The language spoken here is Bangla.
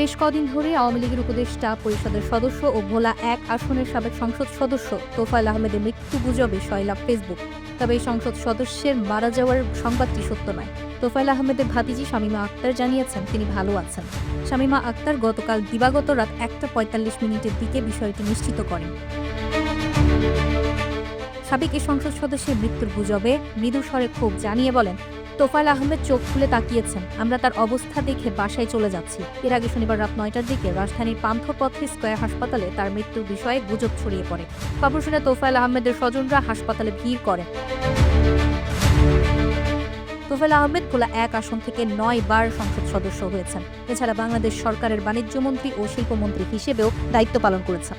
বেশ কদিন ধরে আওয়ামী লীগের উপদেষ্টা পরিষদের সদস্য ও ভোলা ১ আসনের সাবেক সংসদ সদস্য তোফায়েল আহমেদের মৃত্যু গুজবে সয়লাব ফেসবুক। তবে এই সংসদ সদস্যের মারা যাওয়ার সংবাদটি সত্য নয়। তোফায়েল আহমেদের ভাতিজি শামীমা আক্তার জানিয়েছেন তিনি ভালো আছেন। শামীমা আক্তার গতকাল দিবাগত রাত ১টা ৪৫ দিকে বিষয়টি নিশ্চিত করেন। সাবেক এই সংসদ সদস্যের মৃত্যুর গুজবে মৃদু স্বরে ক্ষোভ জানিয়ে বলেন, তোফায়েল আহমেদ চোখ খুলে তাকিয়েছেন, আমরা তার অবস্থা দেখে বাসায় চলে যাচ্ছি। এর আগে শনিবার রাত ৯টার দিকে রাজধানীর পান্থপথে স্কয়ার হাসপাতালে তার মৃত্যুর বিষয়ে গুজব ছড়িয়ে পড়ে। খবর শুনে তোফায়েল আহমেদের স্বজনরা হাসপাতালে ভিড় করেন। তোফায়েল আহমেদ ভোলা ১ আসন থেকে ৯ বার সংসদ সদস্য হয়েছেন। এছাড়া বাংলাদেশ সরকারের বাণিজ্যমন্ত্রী ও শিল্পমন্ত্রী হিসেবেও দায়িত্ব পালন করেছেন।